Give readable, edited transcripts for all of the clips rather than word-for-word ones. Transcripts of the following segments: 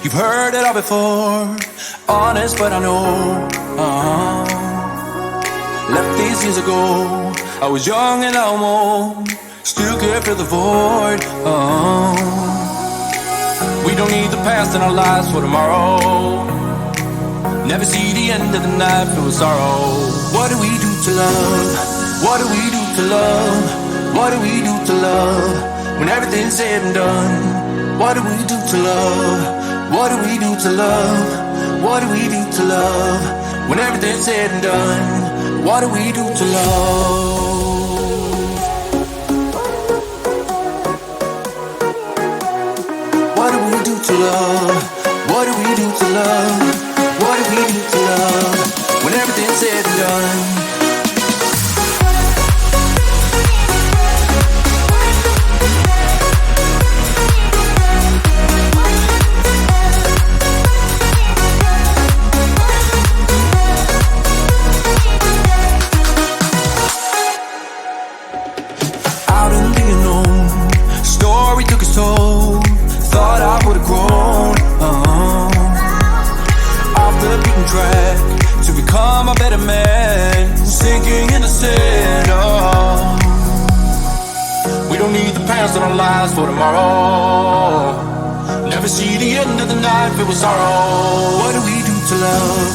You've heard it all before, honest but I know. Left these years ago, I was young and almost still could fill the void. We don't need the past in our lives for tomorrow. Never see the end of the night filled with sorrow. What do we do to love? What do we do to love? What do we do to love? When everything's said and done, what do we do to love? What do we do to love? What do we do to love? When everything's said and done, what do we do to love? What do we do to love? What do we do to love? What do we do to love? When everything's said and done. Out in the unknown, story took its toll. Thought I would've grown off the beaten track to become a better man, sinking in the sand. We don't need the past in our lives for tomorrow. Never see the end of the night filled with sorrow. What do we do to love?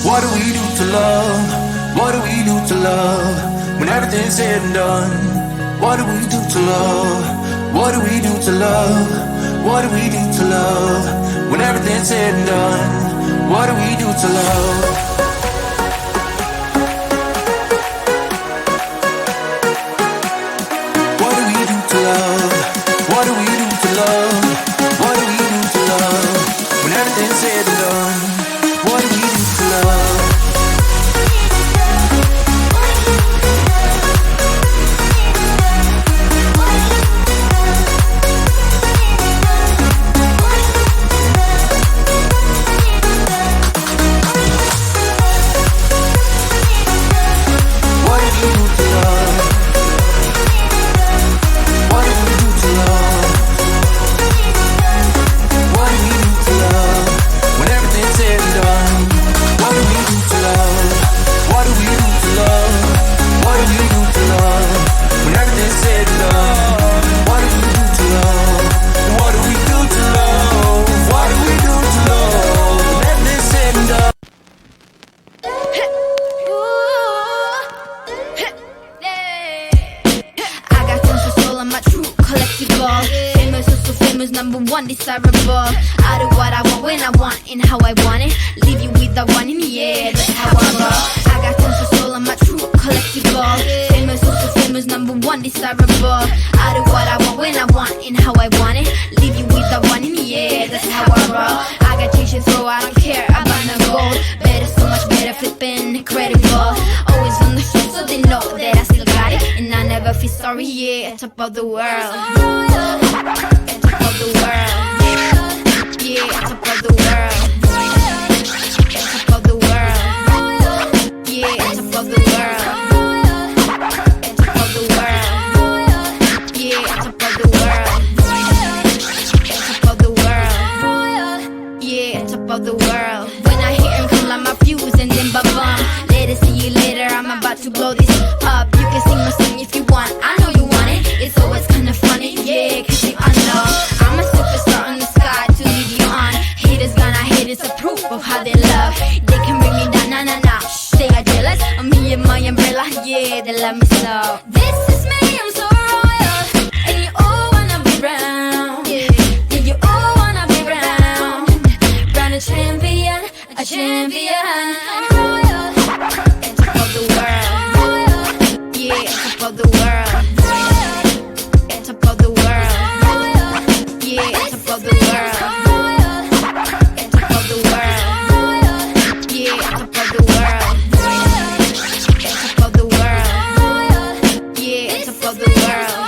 What do we do to love? What do we do to love? When everything's said and done, what do we do to love? What do we do to love? What do we do to love? When everything's said and done, what do we do to love? What do we do to love? What do we do to love? What do we do to love? When everything's said and done, what do we do to love? Desirable. I do what I want when I want and how I want it. Leave you with the one in the air, that's how I roll. I got tons of soul, I'm a true collectible. Famous, also famous, #1 desirable. I do what I want when I want and how I want it. Leave you with the one in the air, that's how I roll. I got changes, so I don't care about no gold. Better, so much better, flipping incredible. Always on the show, so they know that I still got it. And I never feel sorry, yeah, top of the world. Top of the world. Yeah, top of the world. Top of the world. Yeah, top of the world. Top of the world. Yeah, top of the world. Top of the world. Yeah, top of the world. When I hear him come like my fuse and then ba-bum. Later, see you later, I'm about to blow this up. You can sing my song if you want, I know you want it. It's always kinda funny, yeah, cause you know I'm a superstar on the sky to lead you on. Haters gonna hate, it's a proof of how they love. They can bring me down, nah, nah, nah. They are jealous of me and my umbrella, yeah, they love me so. This is me, I'm so royal, and you all wanna be round. Yeah, you all wanna be round. Round a champion, a champion. I'm royal, and top of the world. Yeah, top of the world. Top of the world. Yeah, top of the world. Top of the world. Yeah, top of the world. Top of the world. Yeah, top of the world.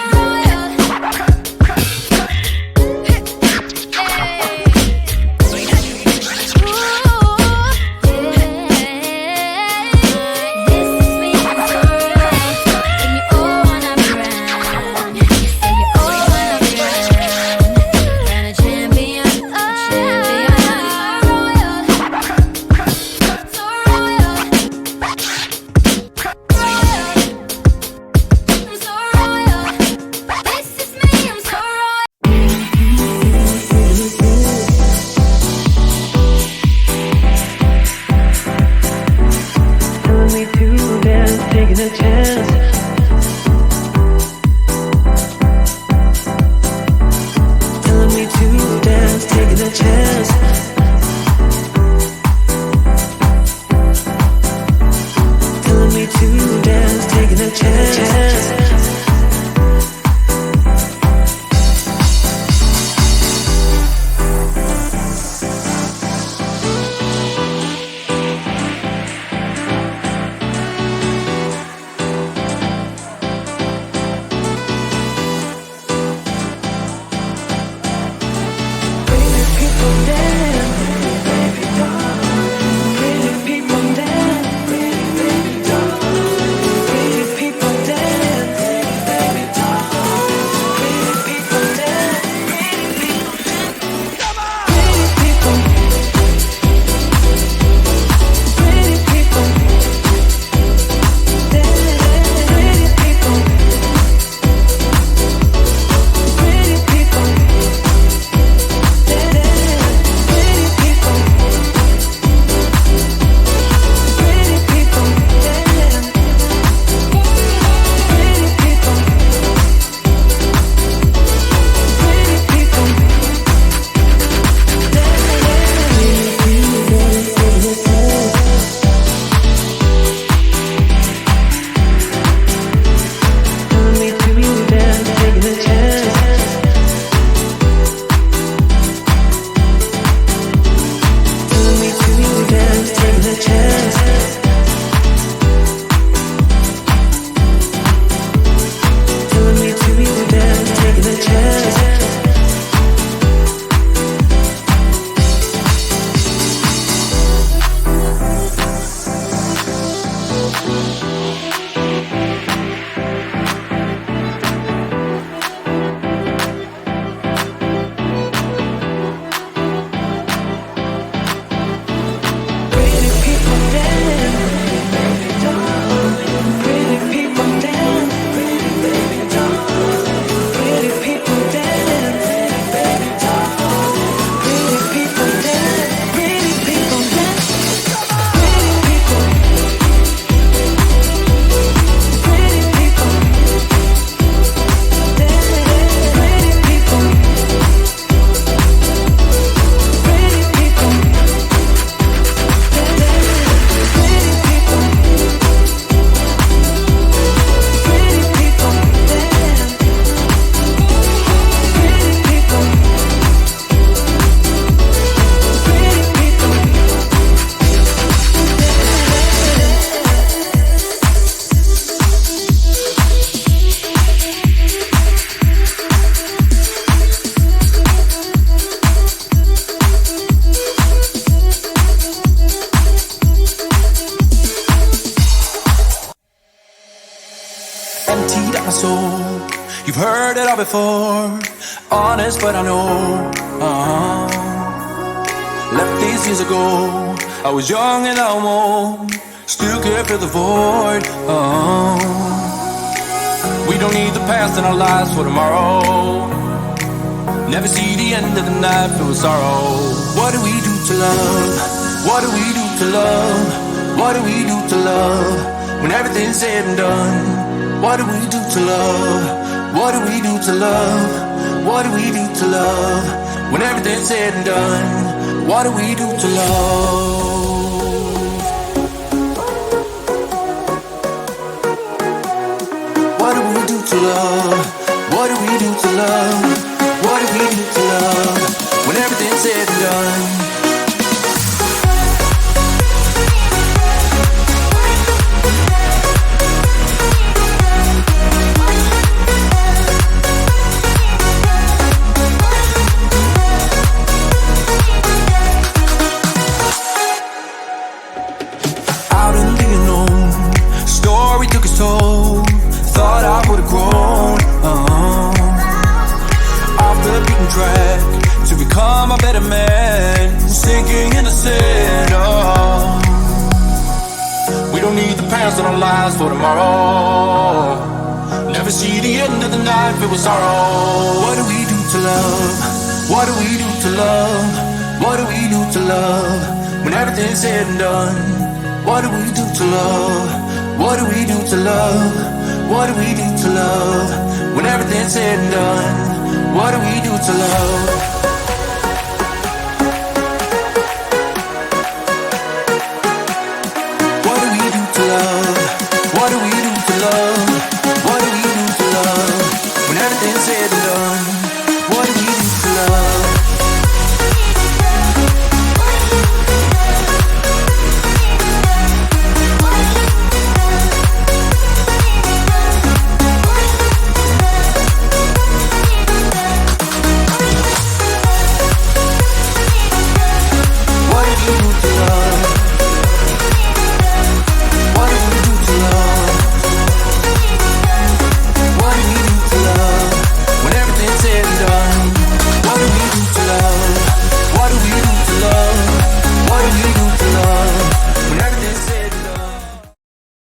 my soul. You've heard it all before, honest but I know. Left these years ago, I was young and I'm old, still can't fill the void. We don't need the past in our lives for tomorrow. Never see the end of the night filled with sorrow. What do we do to love? What do we do to love? What do we do to love? When everything's said and done, what do we do to love? What do we do to love? What do we do to love? When everything's said and done, what do we do to love? What do we do to love? What do we do to love? What do we do to love? When everything's said and done. Thought I would've grown off the beaten track to become a better man, sinking in the sand. We don't need the past in our lives for tomorrow. Never see the end of the night filled with sorrow. What do we do to love? What do we do to love? What do we do to love? When everything's said and done, what do we do to love? What do we do to love? What do we do to love? When everything's said and done, what do we do to love?